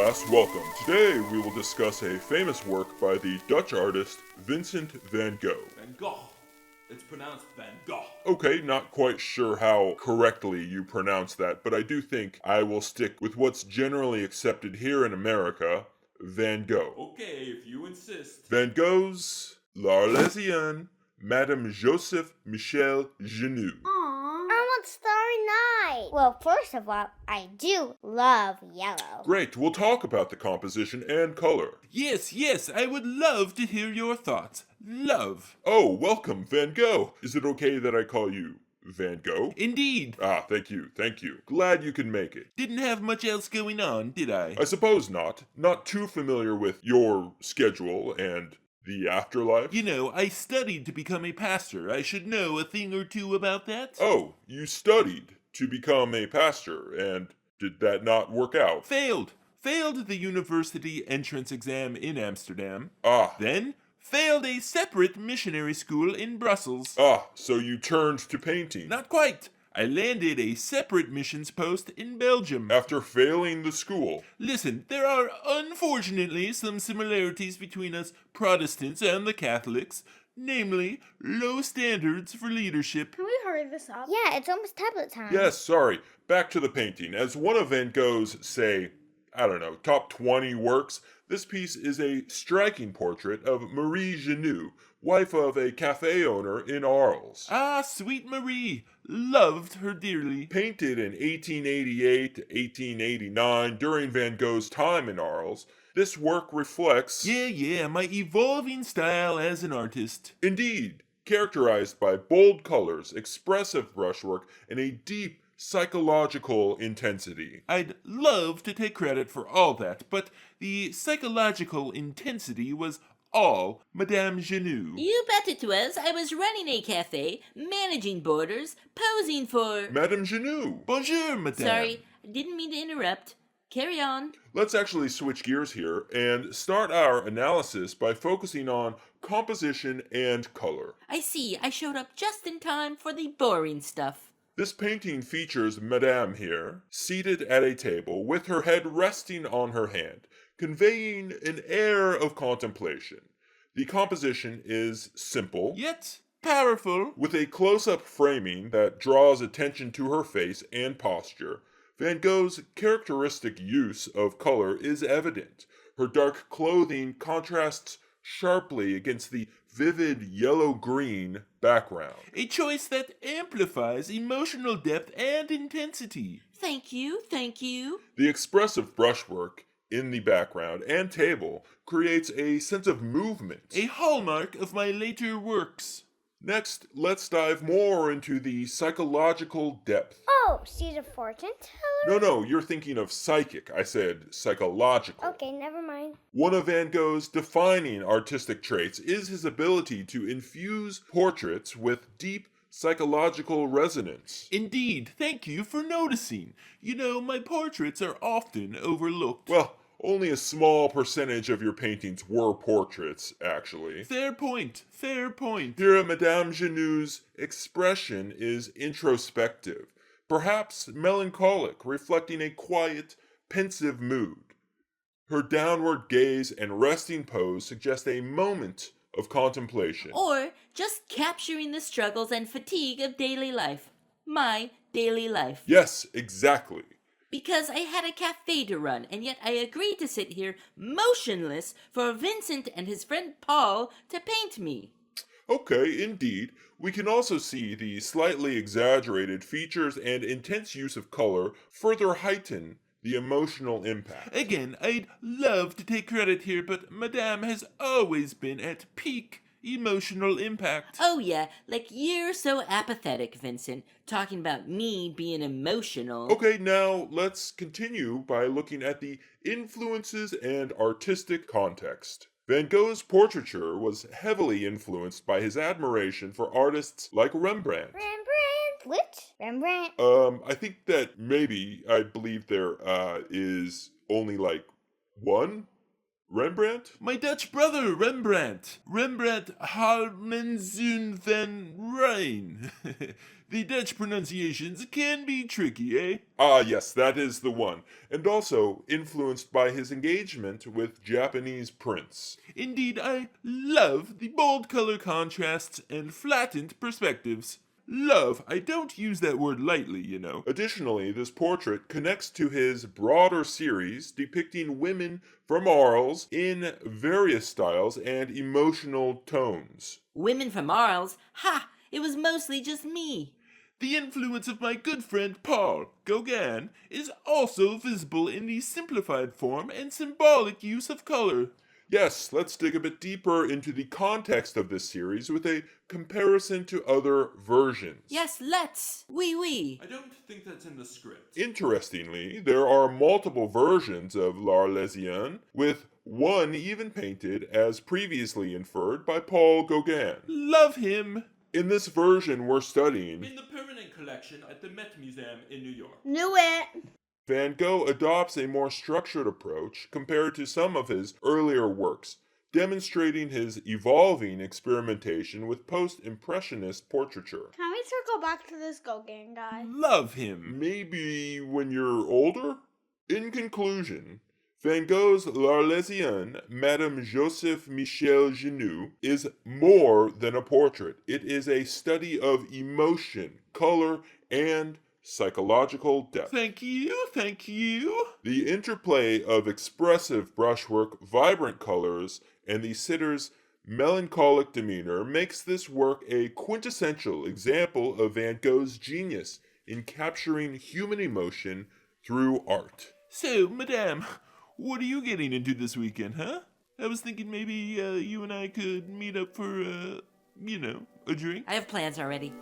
class, welcome. Today we will discuss a famous work by the Dutch artist Vincent Van Gogh. Van Gogh. It's pronounced Van Gogh. Okay, not quite sure how correctly you pronounce that, but I do think I will stick with what's generally accepted here in America, Van Gogh. Okay, if you insist. Van Gogh's L'Arlésienne, Madame Joseph Michel Ginoux. I want Starry Night. Well, first of all, I do love yellow. Great, we'll talk about the composition and color. Yes, I would love to hear your thoughts. Love. Oh, welcome, Van Gogh. Is it okay that I call you Van Gogh? Indeed. Thank you. Glad you can make it. Didn't have much else going on, did I? I suppose not. Not too familiar with your schedule and the afterlife. You know, I studied to become a pastor. I should know a thing or two about that. Oh, you studied to become a pastor, and did that not work out? Failed the university entrance exam in Amsterdam. Then? Failed a separate missionary school in Brussels. So you turned to painting. Not quite. I landed a separate missions post in Belgium. After failing the school. Listen, there are unfortunately some similarities between us Protestants and the Catholics, namely low standards for leadership. Can we hurry this up? Yeah, it's almost tablet time. Yes, sorry. Back to the painting. As one of Van Gogh's, say, top 20 works, this piece is a striking portrait of Marie Ginoux, wife of a cafe owner in Arles. Sweet Marie. Loved her dearly. Painted in 1888 to 1889 during Van Gogh's time in Arles, this work reflects... Yeah, my evolving style as an artist. Indeed, characterized by bold colors, expressive brushwork, and a deep psychological intensity. I'd love to take credit for all that, but the psychological intensity was all Madame Ginoux. You bet it was. I was running a cafe, managing boarders, posing for... Madame Ginoux. Bonjour, madame. Sorry, I didn't mean to interrupt. Carry on. Let's actually switch gears here and start our analysis by focusing on composition and color. I see. I showed up just in time for the boring stuff. This painting features Madame here, seated at a table with her head resting on her hand, conveying an air of contemplation. The composition is simple, yet powerful. With a close-up framing that draws attention to her face and posture. Van Gogh's characteristic use of color is evident. Her dark clothing contrasts sharply against the vivid yellow-green background. A choice that amplifies emotional depth and intensity. Thank you. The expressive brushwork in the background and table creates a sense of movement. A hallmark of my later works. Next, let's dive more into the psychological depth. Oh, she's a fortune teller? No, you're thinking of psychic. I said psychological. Okay, never mind. One of Van Gogh's defining artistic traits is his ability to infuse portraits with deep psychological resonance. Indeed, thank you for noticing. You know, my portraits are often overlooked. Well, only a small percentage of your paintings were portraits, actually. Fair point. Here at Madame Genoux's expression is introspective, perhaps melancholic, reflecting a quiet, pensive mood. Her downward gaze and resting pose suggest a moment of contemplation. Or just capturing the struggles and fatigue of daily life. My daily life. Yes, exactly. Because I had a cafe to run, and yet I agreed to sit here motionless for Vincent and his friend Paul to paint me. Okay, indeed. We can also see the slightly exaggerated features and intense use of color further heighten the emotional impact. Again, I'd love to take credit here, but Madame has always been at peak emotional impact. Oh yeah, like you're so apathetic, Vincent, talking about me being emotional. Okay, now let's continue by looking at the influences and artistic context. Van Gogh's portraiture was heavily influenced by his admiration for artists like Rembrandt. Which? Rembrandt? I think that I believe there is only like one Rembrandt? My Dutch brother, Rembrandt. Rembrandt Harmenzoon van Rijn. The Dutch pronunciations can be tricky, eh? Ah, yes, that is the one. And also influenced by his engagement with Japanese prints. Indeed, I love the bold color contrasts and flattened perspectives. Love, I don't use that word lightly, you know. Additionally, this portrait connects to his broader series depicting women from Arles in various styles and emotional tones. Women from Arles? Ha! It was mostly just me. The influence of my good friend Paul Gauguin is also visible in the simplified form and symbolic use of color. Yes, let's dig a bit deeper into the context of this series with a comparison to other versions. Yes, let's. Oui. I don't think that's in the script. Interestingly, there are multiple versions of L'Arlésienne, with one even painted as previously inferred by Paul Gauguin. Love him! In this version we're studying, In the permanent collection at the Met Museum in New York. Knew it. Van Gogh adopts a more structured approach compared to some of his earlier works, demonstrating his evolving experimentation with post-impressionist portraiture. Can we circle back to this Gauguin guy? Love him! Maybe when you're older? In conclusion, Van Gogh's L'Arlésienne, Madame Joseph Michel Ginoux, is more than a portrait. It is a study of emotion, color, and psychological depth. Thank you. The interplay of expressive brushwork, vibrant colors, and the sitter's melancholic demeanor makes this work a quintessential example of Van Gogh's genius in capturing human emotion through art. So, Madame, what are you getting into this weekend, huh? I was thinking maybe you and I could meet up for, a drink. I have plans already.